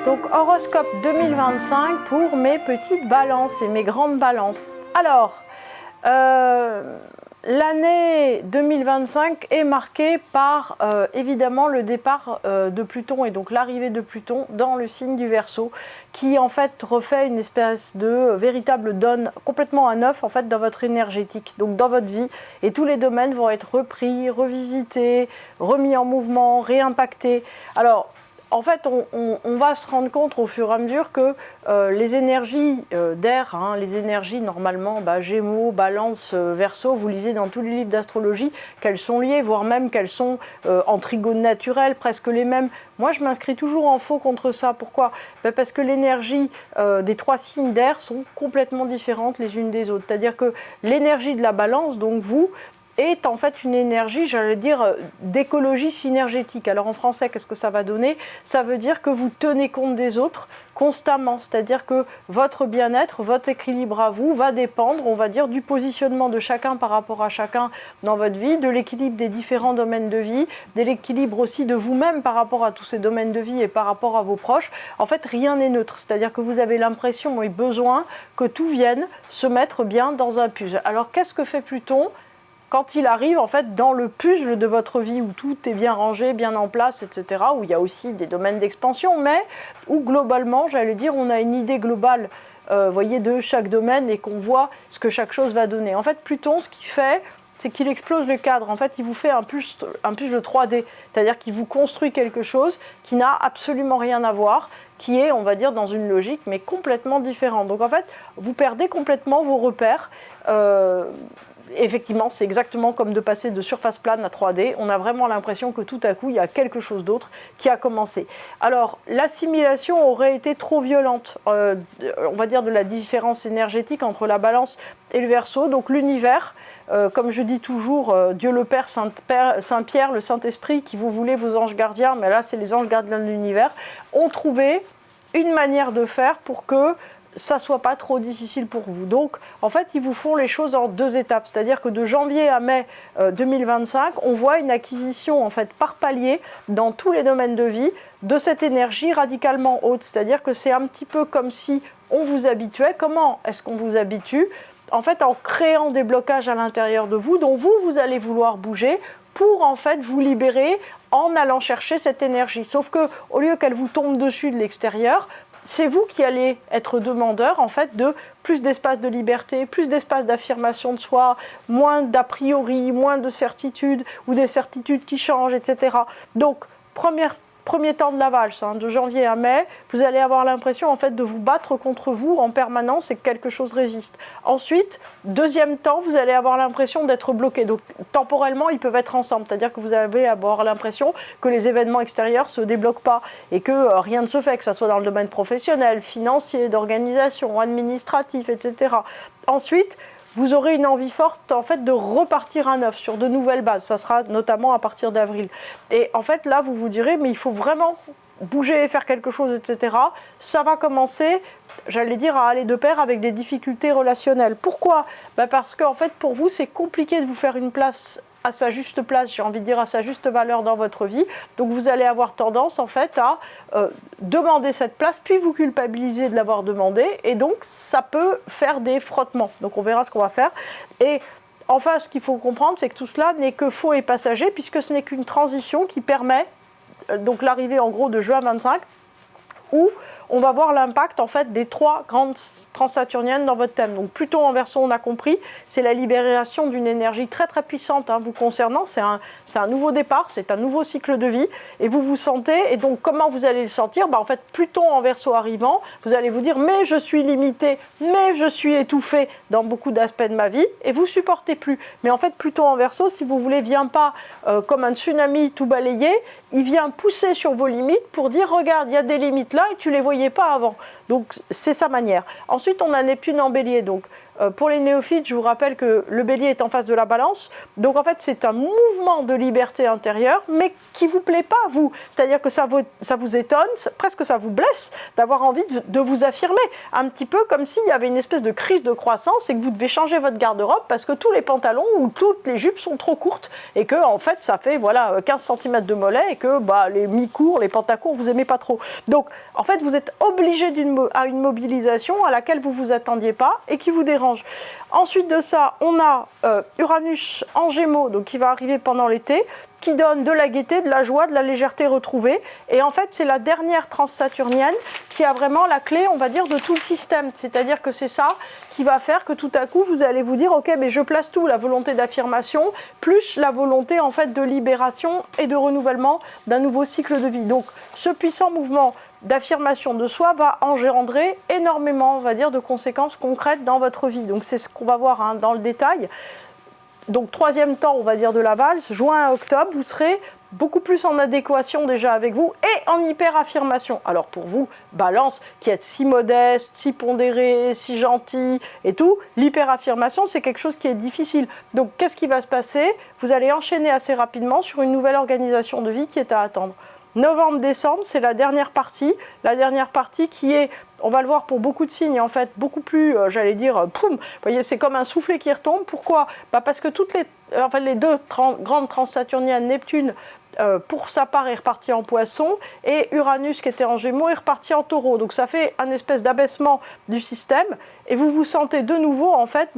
Donc horoscope 2025 pour mes petites balances et mes grandes balances. Alors, l'année 2025 est marquée par évidemment le départ de Pluton et donc l'arrivée de Pluton dans le signe du Verseau qui en fait refait une espèce de véritable donne complètement à neuf en fait dans votre énergétique, donc dans votre vie, et tous les domaines vont être repris, revisités, remis en mouvement, réimpactés. Alors, en fait, on va se rendre compte au fur et à mesure que les énergies d'air, les énergies normalement Gémeaux, Balance, Verseau, vous lisez dans tous les livres d'astrologie qu'elles sont liées, voire même qu'elles sont en trigone naturel, presque les mêmes. Moi, je m'inscris toujours en faux contre ça. Pourquoi ? Parce que l'énergie des trois signes d'air sont complètement différentes les unes des autres. C'est-à-dire que l'énergie de la Balance, donc vous, est en fait une énergie, j'allais dire, d'écologie synergétique. Alors en français, qu'est-ce que ça va donner ? Ça veut dire que vous tenez compte des autres constamment, c'est-à-dire que votre bien-être, votre équilibre à vous va dépendre, on va dire, du positionnement de chacun par rapport à chacun dans votre vie, de l'équilibre des différents domaines de vie, de l'équilibre aussi de vous-même par rapport à tous ces domaines de vie et par rapport à vos proches. En fait, rien n'est neutre, c'est-à-dire que vous avez l'impression et besoin que tout vienne se mettre bien dans un puzzle. Alors qu'est-ce que fait Pluton ? Quand il arrive en fait dans le puzzle de votre vie où tout est bien rangé, bien en place, etc., où il y a aussi des domaines d'expansion, mais où globalement, j'allais dire, on a une idée globale, voyez, de chaque domaine et qu'on voit ce que chaque chose va donner. En fait, Pluton, ce qu'il fait, c'est qu'il explose le cadre. En fait, il vous fait un puzzle 3D, c'est-à-dire qu'il vous construit quelque chose qui n'a absolument rien à voir, qui est, on va dire, dans une logique, mais complètement différente. Donc en fait, vous perdez complètement vos repères. Effectivement, c'est exactement comme de passer de surface plane à 3D. On a vraiment l'impression que tout à coup, il y a quelque chose d'autre qui a commencé. Alors, l'assimilation aurait été trop violente, on va dire, de la différence énergétique entre la Balance et le Verseau. Donc l'univers, comme je dis toujours, Dieu le Père, Saint-Pierre, le Saint-Esprit, qui vous voulez, vos anges gardiens, mais là, c'est les anges gardiens de l'univers, ont trouvé une manière de faire pour que ça soit pas trop difficile pour vous. Donc, en fait, ils vous font les choses en deux étapes. C'est-à-dire que de janvier à mai 2025, on voit une acquisition, en fait, par palier, dans tous les domaines de vie, de cette énergie radicalement haute. C'est-à-dire que c'est un petit peu comme si on vous habituait. Comment est-ce qu'on vous habitue ? En fait, en créant des blocages à l'intérieur de vous, dont vous allez vouloir bouger pour, en fait, vous libérer en allant chercher cette énergie. Sauf que, au lieu qu'elle vous tombe dessus de l'extérieur, c'est vous qui allez être demandeur en fait de plus d'espace de liberté, plus d'espace d'affirmation de soi, moins d'a priori, moins de certitudes ou des certitudes qui changent, etc. Donc, premier temps de la valse, de janvier à mai, vous allez avoir l'impression en fait de vous battre contre vous en permanence et que quelque chose résiste. Ensuite, deuxième temps, vous allez avoir l'impression d'être bloqué. Donc temporellement, ils peuvent être ensemble, c'est-à-dire que vous allez avoir l'impression que les événements extérieurs ne se débloquent pas et que rien ne se fait, que ce soit dans le domaine professionnel, financier, d'organisation, administratif, etc. Ensuite, vous aurez une envie forte en fait de repartir à neuf sur de nouvelles bases. Ça sera notamment à partir d'avril. Et en fait là, vous vous direz, mais il faut vraiment bouger et faire quelque chose, etc. Ça va commencer, j'allais dire, à aller de pair avec des difficultés relationnelles. Pourquoi ? Parce qu'en fait, pour vous, c'est compliqué de vous faire une place à sa juste place, j'ai envie de dire à sa juste valeur dans votre vie. Donc vous allez avoir tendance en fait à demander cette place, puis vous culpabiliser de l'avoir demandé, et donc ça peut faire des frottements. Donc on verra ce qu'on va faire. Et enfin, ce qu'il faut comprendre, c'est que tout cela n'est que faux et passager, puisque ce n'est qu'une transition qui permet, donc l'arrivée en gros de juin 25, où on va voir l'impact en fait des 3 grandes transsaturniennes dans votre thème. Donc Pluton en Verseau, on a compris, c'est la libération d'une énergie très très puissante vous concernant, c'est un nouveau départ, c'est un nouveau cycle de vie, et vous vous sentez, et donc comment vous allez le sentir? En fait, Pluton en Verseau arrivant, vous allez vous dire, mais je suis limité, mais je suis étouffé dans beaucoup d'aspects de ma vie, et vous supportez plus. Mais en fait, Pluton en Verseau, si vous voulez, vient pas comme un tsunami tout balayé, il vient pousser sur vos limites pour dire, regarde, il y a des limites là, et tu les voyais pas avant. Donc c'est sa manière. Ensuite, on a Neptune en Bélier. Donc pour les néophytes, je vous rappelle que le Bélier est en face de la Balance. Donc en fait, c'est un mouvement de liberté intérieure, mais qui ne vous plaît pas, vous. C'est-à-dire que ça vous étonne, presque ça vous blesse d'avoir envie de vous affirmer. Un petit peu comme s'il y avait une espèce de crise de croissance et que vous devez changer votre garde-robe parce que tous les pantalons ou toutes les jupes sont trop courtes et que en fait, ça fait 15 cm de mollet et que les mi-courts, les pantacourts, vous n'aimez pas trop. Donc en fait, vous êtes obligé à une mobilisation à laquelle vous ne vous attendiez pas et qui vous dérange. Ensuite de ça, on a Uranus en Gémeaux, donc qui va arriver pendant l'été, qui donne de la gaieté, de la joie, de la légèreté retrouvée. Et en fait, c'est la dernière transsaturnienne qui a vraiment la clé, on va dire, de tout le système. C'est-à-dire que c'est ça qui va faire que tout à coup, vous allez vous dire, ok, mais je place tout, la volonté d'affirmation, plus la volonté en fait de libération et de renouvellement d'un nouveau cycle de vie. Donc, ce puissant mouvement d'affirmation de soi va engendrer énormément, on va dire, de conséquences concrètes dans votre vie. Donc c'est ce qu'on va voir dans le détail. Donc 3e temps, on va dire, de la valse, juin à octobre, vous serez beaucoup plus en adéquation déjà avec vous et en hyper-affirmation. Alors pour vous, Balance, qui êtes si modeste, si pondéré, si gentil et tout, l'hyper-affirmation, c'est quelque chose qui est difficile. Donc qu'est-ce qui va se passer? Vous allez enchaîner assez rapidement sur une nouvelle organisation de vie qui est à attendre. Novembre-décembre, c'est la dernière partie qui est, on va le voir pour beaucoup de signes, en fait, beaucoup plus, poum, vous voyez, c'est comme un soufflet qui retombe. Pourquoi? Parce que les deux grandes transsaturniennes, Neptune, pour sa part, est reparti en Poisson, et Uranus, qui était en Gémeaux, est reparti en Taureau. Donc ça fait un espèce d'abaissement du système, et vous vous sentez de nouveau, en fait,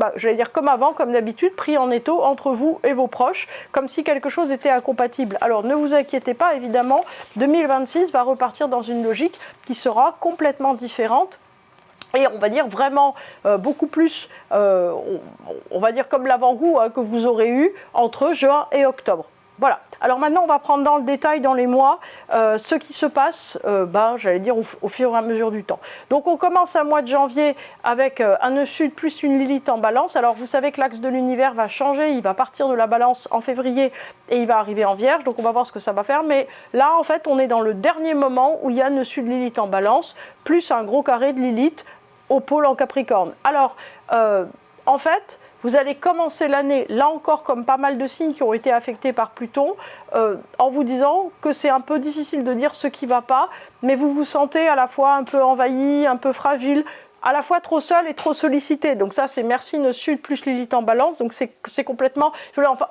comme avant, comme d'habitude, pris en étau entre vous et vos proches, comme si quelque chose était incompatible. Alors ne vous inquiétez pas, évidemment, 2026 va repartir dans une logique qui sera complètement différente. Et on va dire vraiment beaucoup plus, on va dire comme l'avant-goût que vous aurez eu entre juin et octobre. Voilà. Alors maintenant, on va prendre dans le détail, dans les mois, ce qui se passe, au fur et à mesure du temps. Donc on commence un mois de janvier avec un nœud sud plus une Lilith en Balance. Alors vous savez que l'axe de l'univers va changer, il va partir de la Balance en février et il va arriver en Vierge. Donc on va voir ce que ça va faire. Mais là, en fait, on est dans le dernier moment où il y a un nœud sud Lilith en Balance, plus un gros carré de Lilith au pôle en Capricorne. Alors, en fait, vous allez commencer l'année, là encore, comme pas mal de signes qui ont été affectés par Pluton, en vous disant que c'est un peu difficile de dire ce qui ne va pas, mais vous vous sentez à la fois un peu envahi, un peu fragile, à la fois trop seul et trop sollicité. Donc ça, c'est merci nœud sud plus Lilith en Balance. Donc c'est complètement...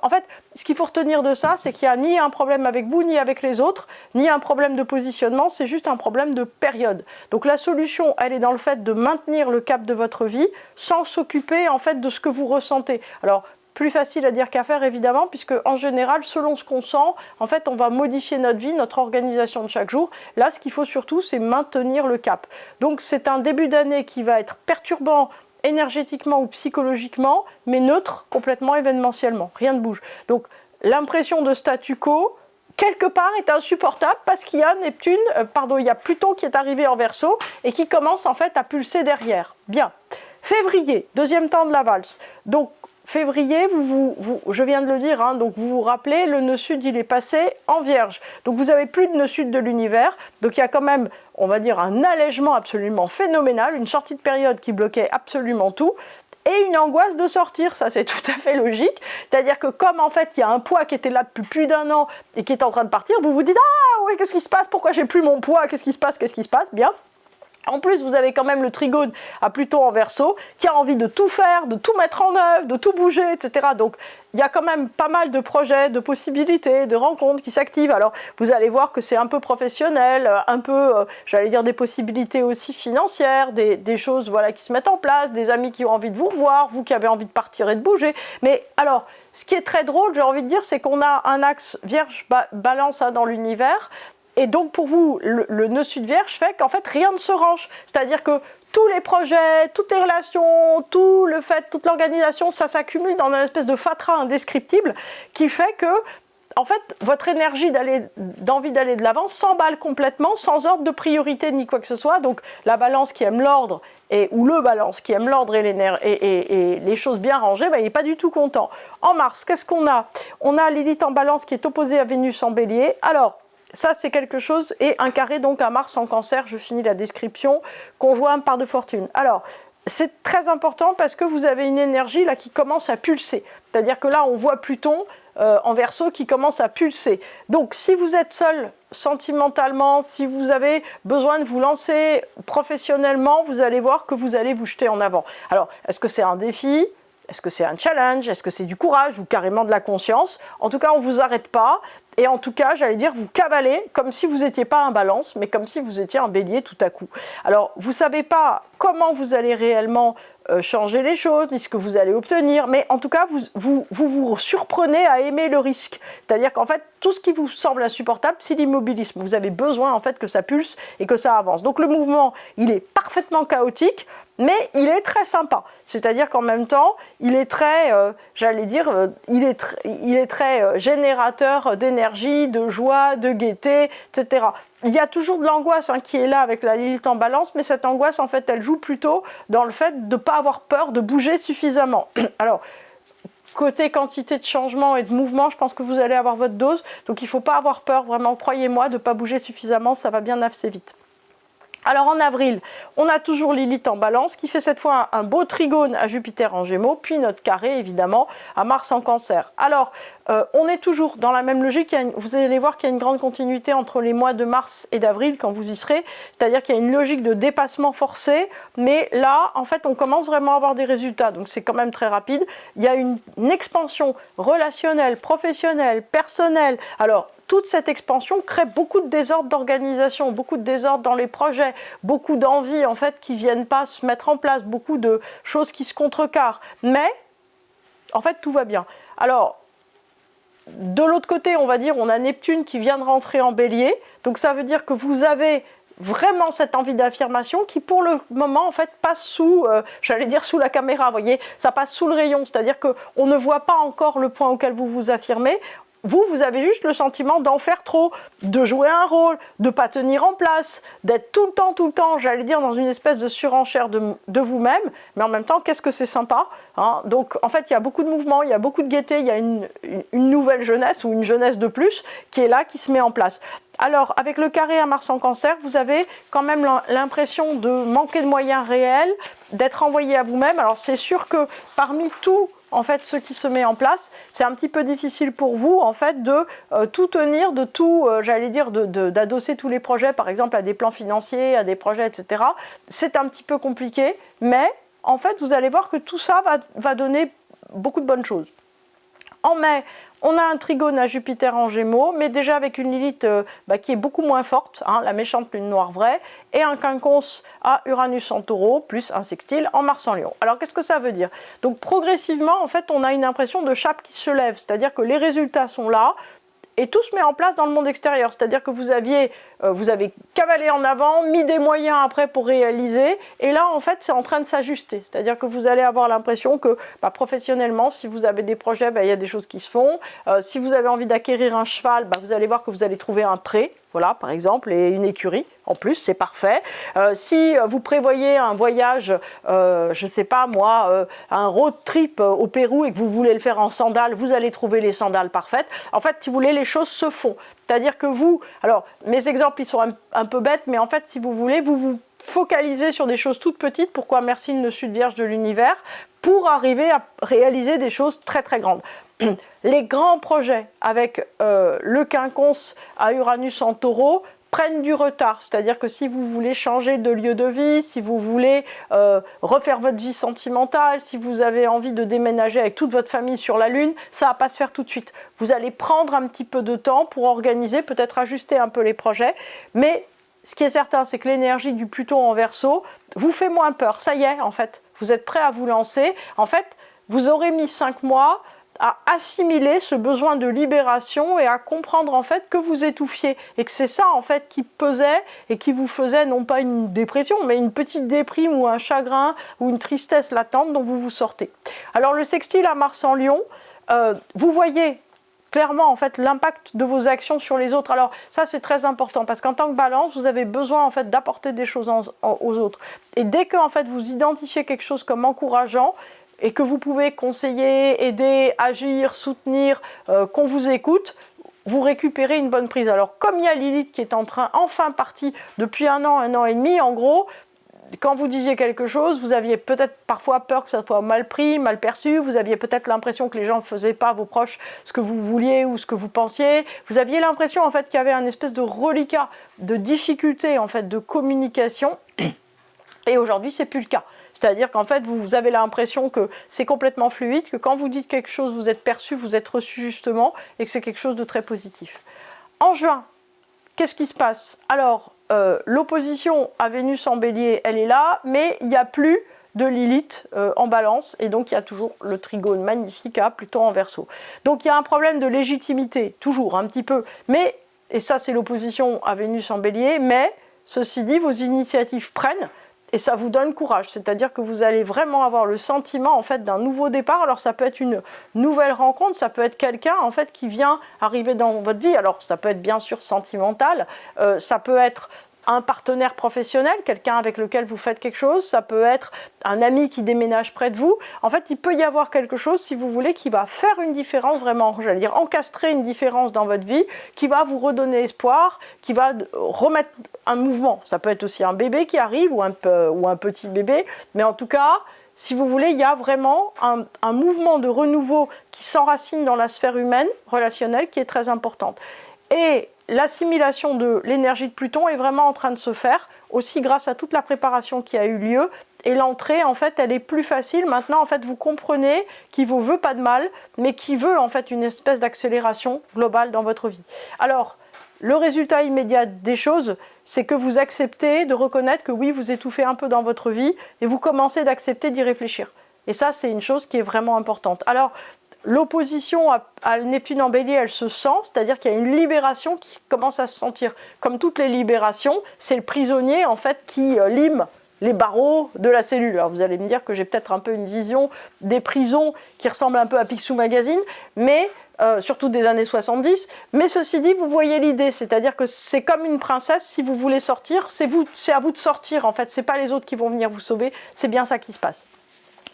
En fait, ce qu'il faut retenir de ça, c'est qu'il n'y a ni un problème avec vous, ni avec les autres, ni un problème de positionnement, c'est juste un problème de période. Donc la solution, elle est dans le fait de maintenir le cap de votre vie sans s'occuper en fait de ce que vous ressentez. Alors, plus facile à dire qu'à faire, évidemment, puisque en général, selon ce qu'on sent, en fait, on va modifier notre vie, notre organisation de chaque jour. Là, ce qu'il faut surtout, c'est maintenir le cap. Donc, c'est un début d'année qui va être perturbant énergétiquement ou psychologiquement, mais neutre complètement événementiellement. Rien ne bouge. Donc, l'impression de statu quo, quelque part, est insupportable parce qu'il y a il y a Pluton qui est arrivé en Verseau et qui commence en fait à pulser derrière. Bien. Février, 2e temps de la valse. Donc, février, je viens de le dire, donc vous vous rappelez, le nœud sud, il est passé en Vierge. Donc vous n'avez plus de nœud sud de l'univers. Donc il y a quand même, on va dire, un allègement absolument phénoménal, une sortie de période qui bloquait absolument tout. Et une angoisse de sortir, ça c'est tout à fait logique. C'est-à-dire que comme en fait il y a un poids qui était là depuis plus d'1 an et qui est en train de partir, vous vous dites « Ah oui, qu'est-ce qui se passe? Pourquoi j'ai plus mon poids? Qu'est-ce qui se passe? Bien. En plus, vous avez quand même le trigone à Pluton en Verseau qui a envie de tout faire, de tout mettre en œuvre, de tout bouger, etc. Donc, il y a quand même pas mal de projets, de possibilités, de rencontres qui s'activent. Alors, vous allez voir que c'est un peu professionnel, un peu, des possibilités aussi financières, des choses qui se mettent en place, des amis qui ont envie de vous revoir, vous qui avez envie de partir et de bouger. Mais alors, ce qui est très drôle, j'ai envie de dire, c'est qu'on a un axe Vierge-Balance dans l'univers. Et donc pour vous, le nœud sud Vierge fait qu'en fait rien ne se range. C'est-à-dire que tous les projets, toutes les relations, tout le fait, toute l'organisation, ça s'accumule dans une espèce de fatras indescriptible qui fait que, en fait, votre énergie d'envie d'aller de l'avant s'emballe complètement sans ordre de priorité ni quoi que ce soit. Donc la balance qui aime l'ordre ou le balance qui aime l'ordre et les choses bien rangées, il n'est pas du tout content. En Mars, qu'est-ce qu'on a? On a Lilith en balance qui est opposée à Vénus en bélier. Alors, ça, c'est quelque chose, et un carré donc à Mars en Cancer, je finis la description, conjoint par de fortune. Alors, c'est très important parce que vous avez une énergie là qui commence à pulser. C'est-à-dire que là, on voit Pluton en Verseau qui commence à pulser. Donc, si vous êtes seul sentimentalement, si vous avez besoin de vous lancer professionnellement, vous allez voir que vous allez vous jeter en avant. Alors, est-ce que c'est un défi ? Est-ce que c'est un challenge? Est-ce que c'est du courage ou carrément de la conscience? En tout cas, on ne vous arrête pas. Et en tout cas, j'allais dire, vous cavalez comme si vous n'étiez pas un balance, mais comme si vous étiez un bélier tout à coup. Alors, vous ne savez pas comment vous allez réellement changer les choses, ni ce que vous allez obtenir, mais en tout cas, vous surprenez à aimer le risque. C'est-à-dire qu'en fait, tout ce qui vous semble insupportable, c'est l'immobilisme. Vous avez besoin en fait que ça pulse et que ça avance. Donc le mouvement, il est parfaitement chaotique, mais il est très sympa. C'est-à-dire qu'en même temps, il est très, il est très générateur d'énergie, de joie, de gaieté, etc. Il y a toujours de l'angoisse qui est là avec la Lilith en balance, mais cette angoisse, en fait, elle joue plutôt dans le fait de ne pas avoir peur de bouger suffisamment. Alors, côté quantité de changement et de mouvement, je pense que vous allez avoir votre dose. Donc, il ne faut pas avoir peur, vraiment, croyez-moi, de ne pas bouger suffisamment, ça va bien assez vite. Alors en avril, on a toujours Lilith en balance qui fait cette fois un beau trigone à Jupiter en Gémeaux, puis notre carré évidemment à Mars en Cancer. Alors on est toujours dans la même logique, vous allez voir qu'il y a une grande continuité entre les mois de mars et d'avril quand vous y serez, c'est-à-dire qu'il y a une logique de dépassement forcé, mais là en fait on commence vraiment à avoir des résultats, donc c'est quand même très rapide. Il y a une expansion relationnelle, professionnelle, personnelle. Alors toute cette expansion crée beaucoup de désordre d'organisation, beaucoup de désordre dans les projets, beaucoup d'envies en fait qui ne viennent pas se mettre en place, beaucoup de choses qui se contrecarrent. Mais en fait tout va bien. Alors de l'autre côté, on va dire, on a Neptune qui vient de rentrer en Bélier, donc ça veut dire que vous avez vraiment cette envie d'affirmation qui pour le moment en fait passe sous, sous la caméra, vous voyez, ça passe sous le rayon, c'est-à-dire qu'on ne voit pas encore le point auquel vous vous affirmez. Vous avez juste le sentiment d'en faire trop, de jouer un rôle, de ne pas tenir en place, d'être tout le temps, j'allais dire, dans une espèce de surenchère de vous-même, mais en même temps, qu'est-ce que c'est sympa, hein. Donc, en fait, il y a beaucoup de mouvements, il y a beaucoup de gaieté, il y a une nouvelle jeunesse ou une jeunesse de plus qui est là, qui se met en place. Alors, avec le carré à Mars en Cancer, vous avez quand même l'impression de manquer de moyens réels, d'être envoyé à vous-même. Alors, c'est sûr que parmi tout, en fait, ce qui se met en place, c'est un petit peu difficile pour vous, en fait, de tout tenir, de tout, d'adosser tous les projets, par exemple, à des plans financiers, à des projets, etc. C'est un petit peu compliqué, mais, en fait, vous allez voir que tout ça va donner beaucoup de bonnes choses. En mai, on a un trigone à Jupiter en Gémeaux, mais déjà avec une Lilith qui est beaucoup moins forte, la méchante lune noire vraie, et un quinconce à Uranus en Taureau, plus un sextile en Mars en Lion. Alors qu'est-ce que ça veut dire? Donc progressivement, en fait, on a une impression de chape qui se lève, c'est-à-dire que les résultats sont là, et tout se met en place dans le monde extérieur, c'est-à-dire que vous avez cavalé en avant, mis des moyens après pour réaliser, et là en fait c'est en train de s'ajuster, c'est-à-dire que vous allez avoir l'impression que professionnellement, si vous avez des projets, il y a des choses qui se font, si vous avez envie d'acquérir un cheval, vous allez voir que vous allez trouver un prêt, voilà par exemple, et une écurie, en plus c'est parfait. Si vous prévoyez un voyage, je ne sais pas moi, un road trip au Pérou et que vous voulez le faire en sandales, vous allez trouver les sandales parfaites. En fait, si vous voulez, les choses se font. C'est-à-dire que vous, alors mes exemples ils sont un peu bêtes, mais en fait si vous voulez, vous vous focalisez sur des choses toutes petites, pourquoi merci le sud vierge de l'univers, pour arriver à réaliser des choses très très grandes. Les grands projets avec le quinconce à Uranus en Taureau prennent du retard, c'est-à-dire que si vous voulez changer de lieu de vie, si vous voulez refaire votre vie sentimentale, si vous avez envie de déménager avec toute votre famille sur la Lune, ça ne va pas se faire tout de suite. Vous allez prendre un petit peu de temps pour organiser, peut-être ajuster un peu les projets, mais ce qui est certain, c'est que l'énergie du Pluton en Verseau vous fait moins peur. Ça y est, en fait, vous êtes prêt à vous lancer. En fait, vous aurez mis 5 mois à assimiler ce besoin de libération et à comprendre en fait que vous étouffiez et que c'est ça en fait qui pesait et qui vous faisait non pas une dépression mais une petite déprime ou un chagrin ou une tristesse latente dont vous vous sortez. Alors le sextile à Mars en Lion, vous voyez clairement en fait l'impact de vos actions sur les autres. Alors ça c'est très important parce qu'en tant que Balance vous avez besoin en fait d'apporter des choses aux autres et dès que en fait vous identifiez quelque chose comme encourageant et que vous pouvez conseiller, aider, agir, soutenir, qu'on vous écoute, vous récupérez une bonne prise. Alors comme il y a Lilith qui est enfin partie depuis un an et demi, en gros, quand vous disiez quelque chose, vous aviez peut-être parfois peur que ça soit mal pris, mal perçu, vous aviez peut-être l'impression que les gens ne faisaient pas, vos proches, ce que vous vouliez ou ce que vous pensiez. Vous aviez l'impression en fait qu'il y avait un espèce de reliquat, de difficulté en fait de communication. Et aujourd'hui, c'est plus le cas. C'est-à-dire qu'en fait, vous avez l'impression que c'est complètement fluide, que quand vous dites quelque chose, vous êtes perçu, vous êtes reçu justement, et que c'est quelque chose de très positif. En juin, qu'est-ce qui se passe? Alors, l'opposition à Vénus en Bélier, elle est là, mais il n'y a plus de Lilith en Balance, et donc il y a toujours le trigone magnifique à Pluton en Verseau. Donc il y a un problème de légitimité, toujours un petit peu, mais, et ça c'est l'opposition à Vénus en Bélier, mais, ceci dit, vos initiatives prennent, et ça vous donne courage, c'est-à-dire que vous allez vraiment avoir le sentiment en fait d'un nouveau départ. Alors ça peut être une nouvelle rencontre, ça peut être quelqu'un en fait qui vient arriver dans votre vie. Alors ça peut être bien sûr sentimental, ça peut être un partenaire professionnel, quelqu'un avec lequel vous faites quelque chose, ça peut être un ami qui déménage près de vous. En fait, il peut y avoir quelque chose, si vous voulez, qui va faire une différence vraiment, j'allais dire, encastrer une différence dans votre vie, qui va vous redonner espoir, qui va remettre un mouvement. Ça peut être aussi un bébé qui arrive ou un petit bébé, mais en tout cas, si vous voulez, il y a vraiment un mouvement de renouveau qui s'enracine dans la sphère humaine, relationnelle, qui est très importante. Et l'assimilation de l'énergie de Pluton est vraiment en train de se faire, aussi grâce à toute la préparation qui a eu lieu. Et l'entrée, en fait, elle est plus facile. Maintenant, en fait, vous comprenez qu'il ne vous veut pas de mal, mais qu'il veut, en fait, une espèce d'accélération globale dans votre vie. Alors, le résultat immédiat des choses, c'est que vous acceptez de reconnaître que oui, vous étouffez un peu dans votre vie, et vous commencez d'accepter d'y réfléchir. Et ça, c'est une chose qui est vraiment importante. Alors, l'opposition à Neptune en Bélier, elle se sent, c'est-à-dire qu'il y a une libération qui commence à se sentir. Comme toutes les libérations, c'est le prisonnier en fait qui lime les barreaux de la cellule. Alors vous allez me dire que j'ai peut-être un peu une vision des prisons qui ressemble un peu à Picsou Magazine, mais surtout des années 70. Mais ceci dit, vous voyez l'idée, c'est-à-dire que c'est comme une princesse, si vous voulez sortir, c'est à vous de sortir en fait, c'est pas les autres qui vont venir vous sauver, c'est bien ça qui se passe.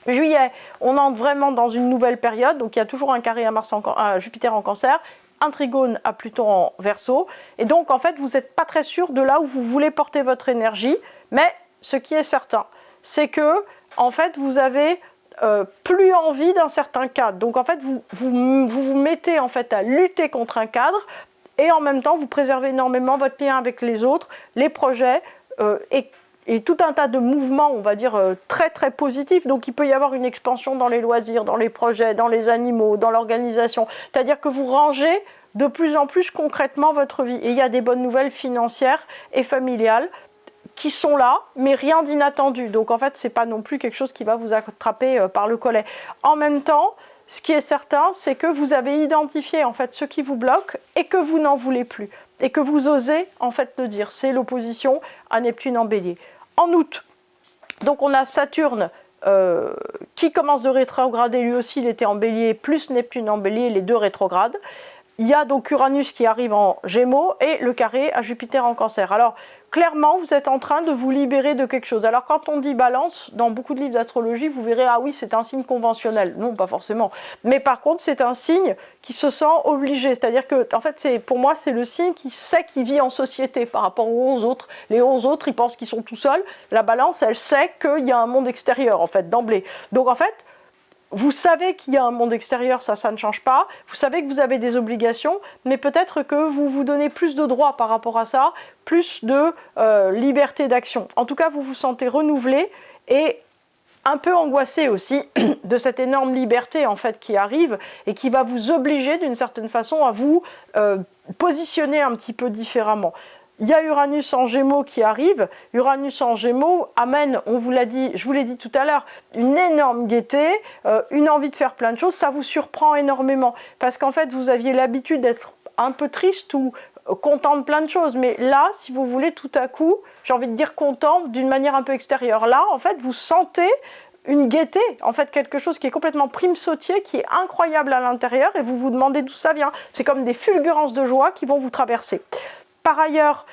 Juillet, on entre vraiment dans une nouvelle période, donc il y a toujours un carré à Jupiter en Cancer, un trigone à Pluton en Verseau, et donc en fait vous n'êtes pas très sûr de là où vous voulez porter votre énergie, mais ce qui est certain, c'est que en fait vous avez plus envie d'un certain cadre, donc en fait vous mettez en fait à lutter contre un cadre, et en même temps vous préservez énormément votre lien avec les autres, les projets, et tout un tas de mouvements, on va dire, très très positifs. Donc il peut y avoir une expansion dans les loisirs, dans les projets, dans les animaux, dans l'organisation. C'est-à-dire que vous rangez de plus en plus concrètement votre vie. Et il y a des bonnes nouvelles financières et familiales qui sont là, mais rien d'inattendu. Donc en fait, ce n'est pas non plus quelque chose qui va vous attraper par le collet. En même temps, ce qui est certain, c'est que vous avez identifié en fait ce qui vous bloque et que vous n'en voulez plus. Et que vous osez en fait le dire. C'est l'opposition à Neptune en Bélier. En août, donc on a Saturne qui commence de rétrograder, lui aussi il était en Bélier, plus Neptune en Bélier, les deux rétrogrades. Il y a donc Uranus qui arrive en Gémeaux et le carré à Jupiter en Cancer. Alors clairement, vous êtes en train de vous libérer de quelque chose. Alors quand on dit Balance, dans beaucoup de livres d'astrologie, vous verrez, ah oui, c'est un signe conventionnel. Non, pas forcément. Mais par contre, c'est un signe qui se sent obligé. C'est-à-dire que, en fait, pour moi, c'est le signe qui sait qu'il vit en société par rapport aux 11 autres. Les 11 autres, ils pensent qu'ils sont tout seuls. La Balance, elle sait qu'il y a un monde extérieur, en fait, d'emblée. Donc, en fait, vous savez qu'il y a un monde extérieur, ça ne change pas. Vous savez que vous avez des obligations, mais peut-être que vous vous donnez plus de droits par rapport à ça, plus de liberté d'action. En tout cas, vous vous sentez renouvelé et un peu angoissé aussi de cette énorme liberté en fait qui arrive et qui va vous obliger d'une certaine façon à vous positionner un petit peu différemment. il y a Uranus en Gémeaux qui arrive. Uranus en Gémeaux amène, on vous l'a dit, je vous l'ai dit tout à l'heure, une énorme gaieté, une envie de faire plein de choses. Ça vous surprend énormément parce qu'en fait, vous aviez l'habitude d'être un peu triste ou content de plein de choses. Mais là, si vous voulez, tout à coup, j'ai envie de dire content d'une manière un peu extérieure. Là, en fait, vous sentez une gaieté, en fait, quelque chose qui est complètement prime-sautier, qui est incroyable à l'intérieur et vous vous demandez d'où ça vient. C'est comme des fulgurances de joie qui vont vous traverser. Par ailleurs,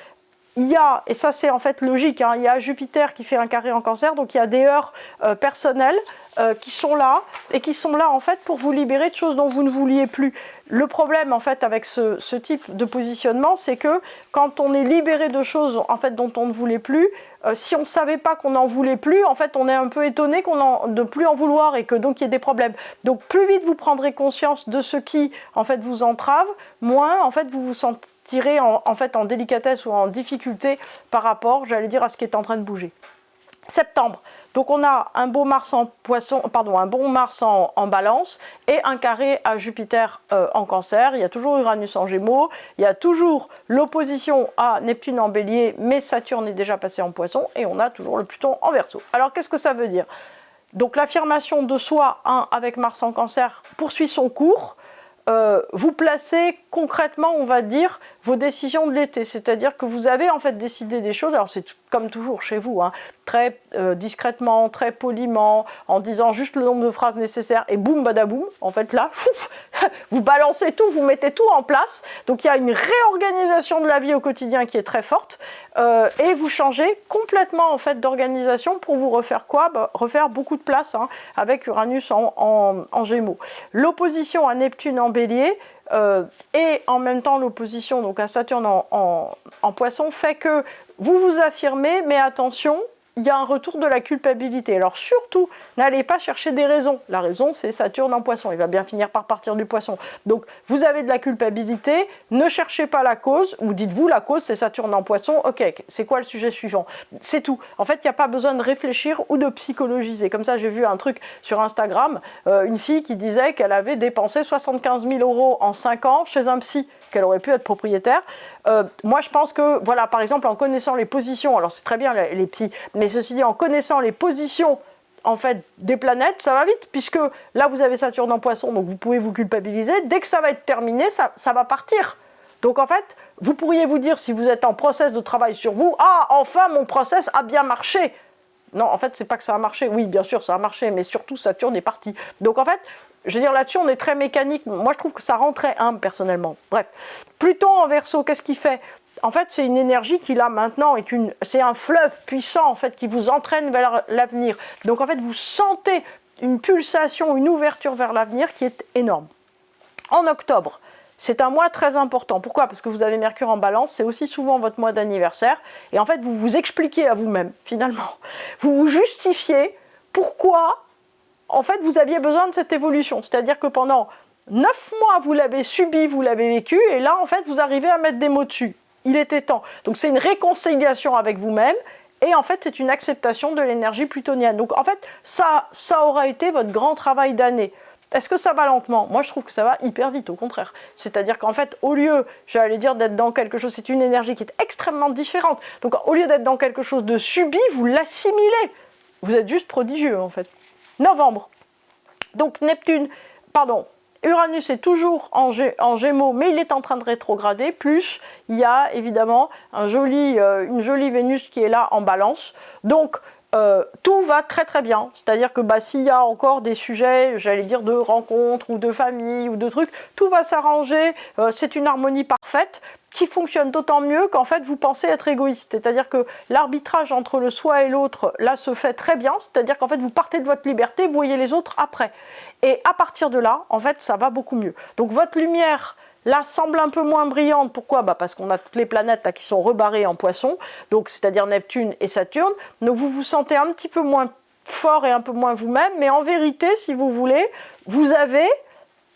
il y a, et ça c'est en fait logique, hein, il y a Jupiter qui fait un carré en Cancer, donc il y a des heures personnelles qui sont là, et qui sont là en fait pour vous libérer de choses dont vous ne vouliez plus. Le problème en fait avec ce type de positionnement, c'est que quand on est libéré de choses en fait dont on ne voulait plus, si on ne savait pas qu'on n'en voulait plus, en fait on est un peu étonné de ne plus en vouloir et que donc il y ait des problèmes. Donc plus vite vous prendrez conscience de ce qui en fait vous entrave, moins en fait vous vous sentirez en fait en délicatesse ou en difficulté par rapport, j'allais dire, à ce qui est en train de bouger. Septembre, donc on a un beau Mars en Poisson, pardon, un bon Mars en Balance et un carré à Jupiter en Cancer. Il y a toujours Uranus en Gémeaux, il y a toujours l'opposition à Neptune en Bélier, mais Saturne est déjà passé en Poisson et on a toujours le Pluton en Verseau. Alors qu'est-ce que ça veut dire? Donc l'affirmation de soi, avec Mars en Cancer, poursuit son cours. Vous placez concrètement, on va dire, vos décisions de l'été, c'est-à-dire que vous avez en fait décidé des choses, alors c'est comme toujours chez vous, hein, très discrètement, très poliment, en disant juste le nombre de phrases nécessaires et boum badaboum, en fait là, vous balancez tout, vous mettez tout en place, donc il y a une réorganisation de la vie au quotidien qui est très forte, et vous changez complètement en fait d'organisation pour vous refaire quoi? Refaire beaucoup de place, hein, avec Uranus en Gémeaux. L'opposition à Neptune en Bélier, et en même temps l'opposition donc à Saturne en Poisson fait que vous vous affirmez, mais attention, il y a un retour de la culpabilité. Alors surtout, n'allez pas chercher des raisons. La raison, c'est Saturne en Poisson. Il va bien finir par partir du Poisson. Donc, vous avez de la culpabilité. Ne cherchez pas la cause. Ou dites-vous, la cause, c'est Saturne en Poisson. Ok, c'est quoi le sujet suivant? C'est tout. En fait, il n'y a pas besoin de réfléchir ou de psychologiser. Comme ça, j'ai vu un truc sur Instagram. Une fille qui disait qu'elle avait dépensé 75 000 € en 5 ans chez un psy, qu'elle aurait pu être propriétaire. Moi, je pense que, voilà, par exemple, en connaissant les positions, alors c'est très bien les psys, mais ceci dit, en connaissant les positions en fait des planètes, ça va vite, puisque là, vous avez Saturne en Poisson, donc vous pouvez vous culpabiliser. Dès que ça va être terminé, ça va partir. Donc en fait, vous pourriez vous dire, si vous êtes en process de travail sur vous, ah, enfin, mon process a bien marché. Non, en fait, c'est pas que ça a marché. Oui, bien sûr, ça a marché, mais surtout, Saturne est parti. Donc en fait, je veux dire, là-dessus, on est très mécanique. Moi, je trouve que ça rend très humble, personnellement. Bref. Pluton en Verseau, qu'est-ce qu'il fait? En fait, c'est une énergie qu'il a maintenant, c'est un fleuve puissant, en fait, qui vous entraîne vers l'avenir. Donc, en fait, vous sentez une pulsation, une ouverture vers l'avenir qui est énorme. En octobre, c'est un mois très important. Pourquoi? Parce que vous avez Mercure en Balance, c'est aussi souvent votre mois d'anniversaire. Et en fait, vous vous expliquez à vous-même, finalement. Vous vous justifiez pourquoi en fait, vous aviez besoin de cette évolution. C'est-à-dire que pendant 9 mois, vous l'avez subi, vous l'avez vécu, et là, en fait, vous arrivez à mettre des mots dessus. Il était temps. Donc, c'est une réconciliation avec vous-même, et en fait, c'est une acceptation de l'énergie plutonienne. Donc, en fait, ça aura été votre grand travail d'année. Est-ce que ça va lentement? Moi, je trouve que ça va hyper vite, au contraire. C'est-à-dire qu'en fait, au lieu, j'allais dire, d'être dans quelque chose, c'est une énergie qui est extrêmement différente. Donc, au lieu d'être dans quelque chose de subi, vous l'assimilez. Vous êtes juste prodigieux, en fait. Novembre. Donc Uranus est toujours en Gémeaux, mais il est en train de rétrograder. Plus, il y a évidemment une jolie Vénus qui est là en Balance. Donc, tout va très très bien. C'est-à-dire que s'il y a encore des sujets, j'allais dire, de rencontres ou de famille ou de trucs, tout va s'arranger. C'est une harmonie parfaite qui fonctionne d'autant mieux qu'en fait vous pensez être égoïste. C'est-à-dire que l'arbitrage entre le soi et l'autre, là, se fait très bien. C'est-à-dire qu'en fait vous partez de votre liberté, vous voyez les autres après. Et à partir de là, en fait, ça va beaucoup mieux. Donc votre lumière, là, semble un peu moins brillante. Pourquoi? Parce qu'on a toutes les planètes là, qui sont rebarrées en Poisson, donc c'est-à-dire Neptune et Saturne. Donc vous vous sentez un petit peu moins fort et un peu moins vous-même, mais en vérité, si vous voulez, vous avez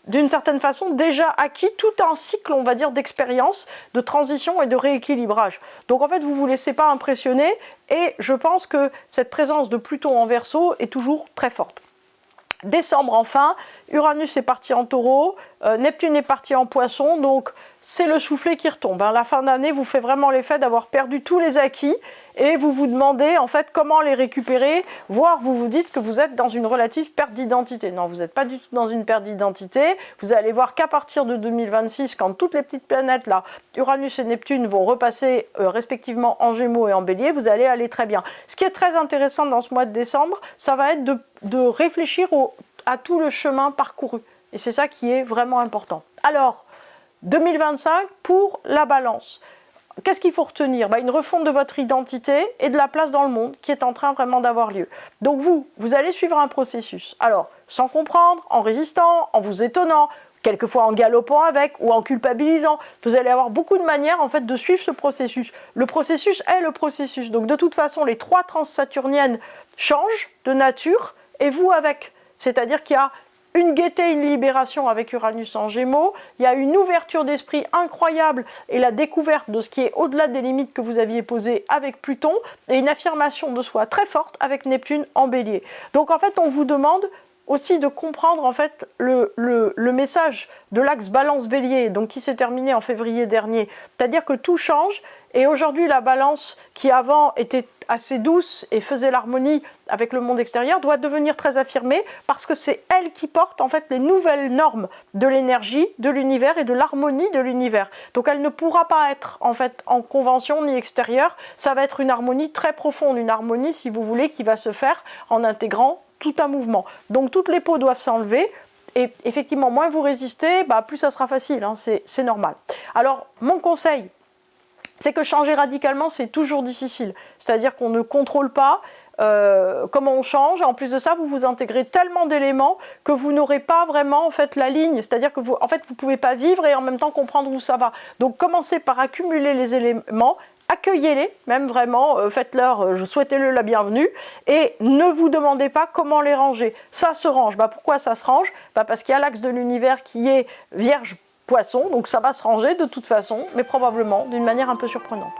d'une certaine façon déjà acquis tout un cycle, on va dire, d'expérience, de transition et de rééquilibrage. Donc en fait, vous ne vous laissez pas impressionner, et je pense que cette présence de Pluton en Verseau est toujours très forte. Décembre enfin, Uranus est parti en Taureau, Neptune est parti en Poisson, donc c'est le soufflet qui retombe. La fin d'année vous fait vraiment l'effet d'avoir perdu tous les acquis et vous vous demandez en fait comment les récupérer, voire vous vous dites que vous êtes dans une relative perte d'identité. Non, vous n'êtes pas du tout dans une perte d'identité. Vous allez voir qu'à partir de 2026, quand toutes les petites planètes là, Uranus et Neptune, vont repasser respectivement en Gémeaux et en Bélier, vous allez aller très bien. Ce qui est très intéressant dans ce mois de décembre, ça va être de réfléchir à tout le chemin parcouru. Et c'est ça qui est vraiment important. Alors, 2025 pour la Balance. Qu'est-ce qu'il faut retenir? Une refonte de votre identité et de la place dans le monde qui est en train vraiment d'avoir lieu. Donc vous allez suivre un processus. Alors, sans comprendre, en résistant, en vous étonnant, quelquefois en galopant avec ou en culpabilisant. Vous allez avoir beaucoup de manières en fait de suivre ce processus. Le processus est le processus. Donc de toute façon, les 3 transsaturniennes changent de nature et vous avec. C'est-à-dire qu'il y a une gaieté, une libération avec Uranus en Gémeaux, il y a une ouverture d'esprit incroyable et la découverte de ce qui est au-delà des limites que vous aviez posées avec Pluton, et une affirmation de soi très forte avec Neptune en Bélier. Donc en fait, on vous demande aussi de comprendre en fait le message de l'axe Balance-Bélier, donc qui s'est terminé en février dernier. C'est-à-dire que tout change, et aujourd'hui la Balance, qui avant était assez douce et faisait l'harmonie avec le monde extérieur, doit devenir très affirmée, parce que c'est elle qui porte en fait les nouvelles normes de l'énergie, de l'univers et de l'harmonie de l'univers. Donc elle ne pourra pas être en fait en convention ni extérieure, ça va être une harmonie très profonde, une harmonie si vous voulez qui va se faire en intégrant tout un mouvement. Donc toutes les peaux doivent s'enlever, et effectivement moins vous résistez, plus ça sera facile, c'est normal. Alors mon conseil, c'est que changer radicalement c'est toujours difficile, c'est-à-dire qu'on ne contrôle pas comment on change, et en plus de ça vous intégrez tellement d'éléments que vous n'aurez pas vraiment en fait la ligne, c'est-à-dire que vous pouvez pas vivre et en même temps comprendre où ça va. Donc commencez par accumuler les éléments, accueillez-les, même vraiment, faites-leur, souhaitez-le la bienvenue, et ne vous demandez pas comment les ranger. Ça se range. Pourquoi ça se range? Parce qu'il y a l'axe de l'univers qui est Vierge Poisson, donc ça va se ranger de toute façon, mais probablement d'une manière un peu surprenante.